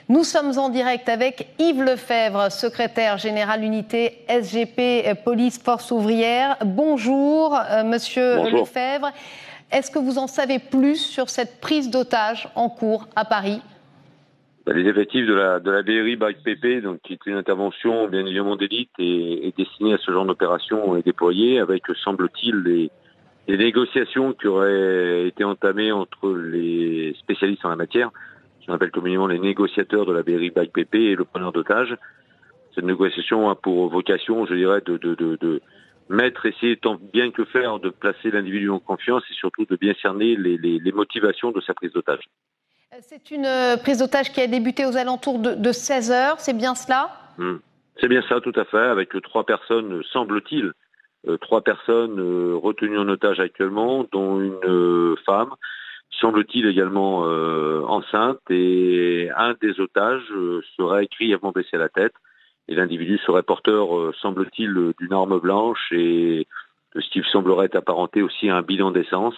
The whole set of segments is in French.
Nous sommes en direct avec Yves Lefebvre, secrétaire général unité SGP Police Force Ouvrière. Bonjour, monsieur Bonjour. Lefebvre. Est-ce que vous en savez plus sur cette prise d'otage en cours à Paris ? Les effectifs de la BRI BAC-PP, donc qui est une intervention bien évidemment d'élite et destinée à ce genre d'opération, est déployée avec, semble-t-il, des négociations qui auraient été entamées entre les spécialistes en la matière, ce qu'on appelle communément les négociateurs de la BRI BAC-PP et le preneur d'otages. Cette négociation a pour vocation, je dirais, de mettre, essayer tant bien que faire, de placer l'individu en confiance et surtout de bien cerner les motivations de sa prise d'otage. C'est une prise d'otage qui a débuté aux alentours de 16 heures, c'est bien cela ? C'est bien ça, tout à fait, avec 3 personnes, semble-t-il, 3 personnes retenues en otage actuellement, dont une femme, semble-t-il également enceinte, et un des otages serait grièvement blessé à la tête, et l'individu serait porteur, semble-t-il, d'une arme blanche et de ce qui semblerait être apparenté aussi à un bidon d'essence,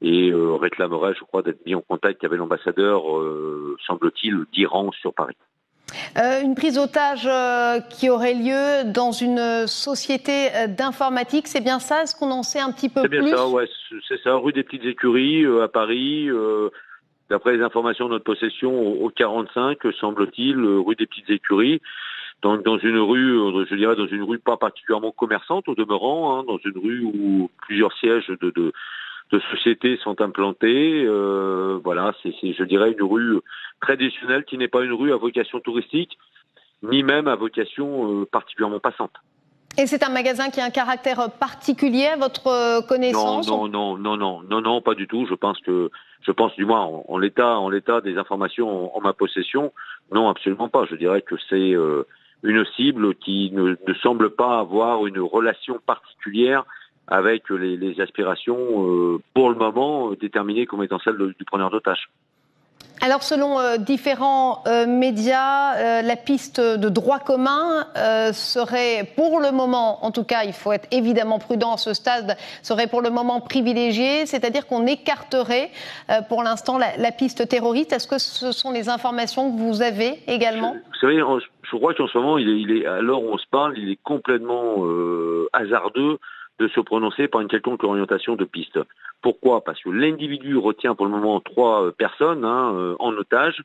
et réclamerait, je crois, d'être mis en contact avec l'ambassadeur, semble-t-il, d'Iran sur Paris. Une prise d'otage qui aurait lieu dans une société d'informatique, c'est bien ça ? Est-ce qu'on en sait un petit peu plus ? C'est bien ça, ouais, c'est ça, rue des Petites Écuries, à Paris, d'après les informations de notre possession, au 45, semble-t-il, rue des Petites Écuries, dans une rue, je dirais, dans une rue pas particulièrement commerçante au demeurant, hein, dans une rue où plusieurs sièges de sociétés sont implantés. Voilà, c'est, je dirais, une rue traditionnelle qui n'est pas une rue à vocation touristique, ni même à vocation particulièrement passante. Et c'est un magasin qui a un caractère particulier à votre connaissance ? Non, pas du tout. Je pense du moins en l'état des informations en ma possession, non, absolument pas. Je dirais que c'est une cible qui ne semble pas avoir une relation particulière avec les aspirations, pour le moment, déterminées comme étant celles du preneur d'otage. Alors, selon différents médias, la piste de droit commun serait pour le moment, en tout cas, il faut être évidemment prudent à ce stade, serait pour le moment privilégiée, c'est-à-dire qu'on écarterait pour l'instant la piste terroriste. Est-ce que ce sont les informations que vous avez également ? Vous savez, je crois qu'en ce moment, il est à l'heure où on se parle, il est complètement hasardeux de se prononcer par une quelconque orientation de piste. Pourquoi ? Parce que l'individu retient pour le moment 3 personnes en otage,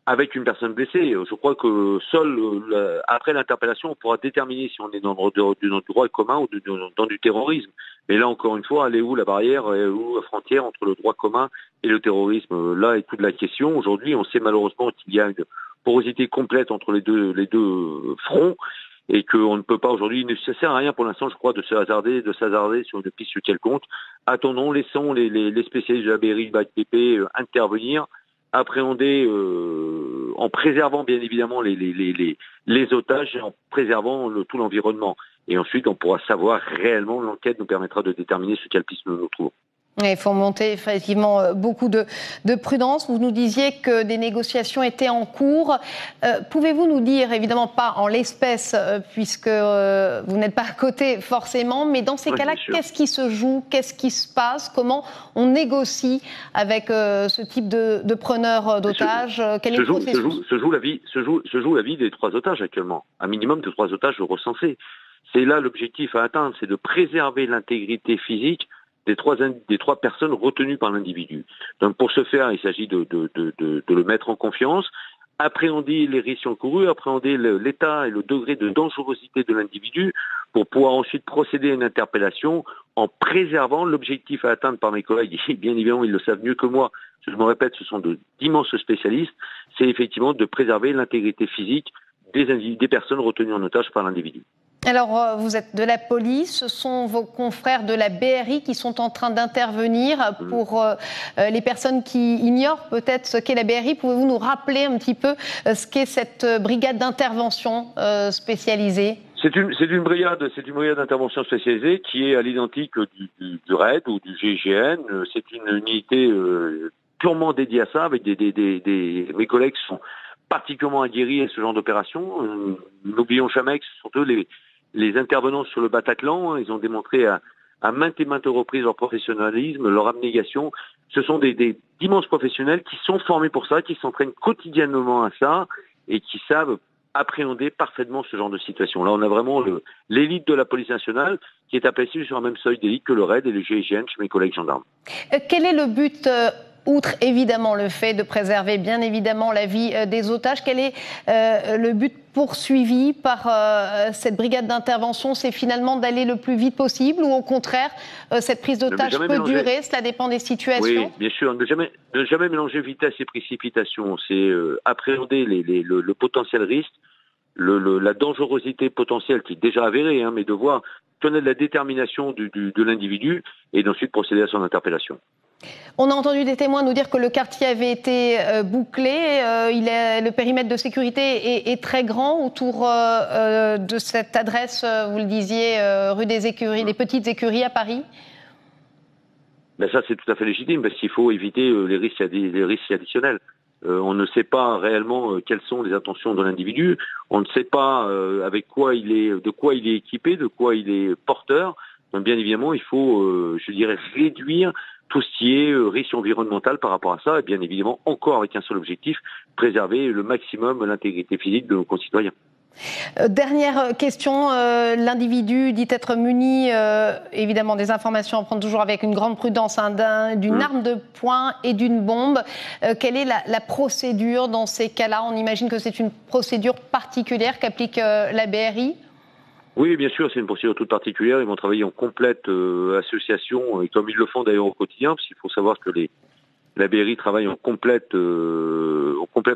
avec une personne blessée. Je crois que seul après l'interpellation, on pourra déterminer si on est dans le droit commun ou dans du terrorisme. Mais là, encore une fois, elle est où la barrière, où la frontière entre le droit commun et le terrorisme ? Là est toute la question. Aujourd'hui, on sait malheureusement qu'il y a une porosité complète entre les deux fronts, et qu'on ne peut pas aujourd'hui, ça sert à rien pour l'instant, je crois, de s'hasarder sur une piste quelconque. Attendons, laissons les spécialistes de la BRI, BAC-PP intervenir, appréhender en préservant bien évidemment les otages et en préservant tout l'environnement. Et ensuite, on pourra savoir réellement, l'enquête nous permettra de déterminer sur quelle piste nous nous trouvons. Il faut monter effectivement beaucoup de prudence. Vous nous disiez que des négociations étaient en cours. Pouvez-vous nous dire, évidemment pas en l'espèce, puisque vous n'êtes pas à côté forcément, mais dans ces cas-là, qu'est-ce qui se joue ? Qu'est-ce qui se passe ? Comment on négocie avec ce type de preneur d'otages ? Quel est le processus ? Se joue la vie des 3 otages actuellement. Un minimum de 3 otages recensés. C'est là l'objectif à atteindre, c'est de préserver l'intégrité physique des 3 personnes retenues par l'individu. Donc pour ce faire, il s'agit de le mettre en confiance, appréhender les risques encourus, appréhender l'état et le degré de dangerosité de l'individu pour pouvoir ensuite procéder à une interpellation en préservant l'objectif à atteindre par mes collègues. Et bien évidemment, ils le savent mieux que moi. Je me répète, ce sont d'immenses spécialistes. C'est effectivement de préserver l'intégrité physique des personnes retenues en otage par l'individu. Alors, vous êtes de la police, ce sont vos confrères de la BRI qui sont en train d'intervenir pour les personnes qui ignorent peut-être ce qu'est la BRI. Pouvez-vous nous rappeler un petit peu ce qu'est cette brigade d'intervention spécialisée ? C'est une brigade d'intervention spécialisée qui est à l'identique du RAID ou du GIGN. C'est une unité purement dédiée à ça, avec mes collègues sont particulièrement aguerris à ce genre d'opération. N'oublions jamais que ce sont eux les intervenants sur le Bataclan. Ils ont démontré à maintes et maintes reprises leur professionnalisme, leur abnégation. Ce sont des d'immenses professionnels qui sont formés pour ça, qui s'entraînent quotidiennement à ça et qui savent appréhender parfaitement ce genre de situation. Là, on a vraiment l'élite de la police nationale qui est appréciée sur un même seuil d'élite que le RAID et le GIGN chez mes collègues gendarmes. Quel est le but outre évidemment le fait de préserver bien évidemment la vie des otages, quel est le but poursuivi par cette brigade d'intervention? C'est finalement d'aller le plus vite possible ou au contraire, cette prise d'otage peut durer, cela dépend des situations? Oui, bien sûr, ne jamais mélanger vitesse et précipitation. C'est appréhender le potentiel risque, la dangerosité potentielle qui est déjà avérée, mais de voir connaître la détermination de l'individu et d'ensuite procéder à son interpellation. On a entendu des témoins nous dire que le quartier avait été bouclé. Le périmètre de sécurité est très grand autour de cette adresse, vous le disiez, rue des Écuries, des Petites Écuries à Paris. Ben ça, c'est tout à fait légitime parce qu'il faut éviter les risques additionnels. On ne sait pas réellement quelles sont les intentions de l'individu. On ne sait pas avec quoi de quoi il est équipé, de quoi il est porteur. Donc, bien évidemment, il faut, je dirais, réduire tout ce qui est risque environnemental par rapport à ça, et bien évidemment, encore avec un seul objectif, préserver le maximum l'intégrité physique de nos concitoyens. Dernière question, l'individu dit être muni, évidemment des informations à prendre toujours avec une grande prudence, d'une arme de poing et d'une bombe. Quelle est la procédure dans ces cas-là? On imagine que c'est une procédure particulière qu'applique la BRI? Oui, bien sûr, c'est une procédure toute particulière. Ils vont travailler en complète association, et comme ils le font d'ailleurs au quotidien, parce qu'il faut savoir que la BRI travaille en complet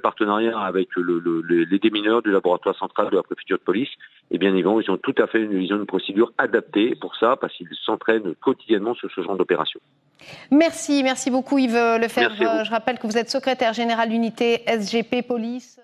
partenariat avec les démineurs du laboratoire central de la préfecture de police. Et bien évidemment, ils ont tout à fait une procédure adaptée pour ça, parce qu'ils s'entraînent quotidiennement sur ce genre d'opération. Merci beaucoup Yves Lefebvre. Je rappelle que vous êtes secrétaire général d'unité SGP Police.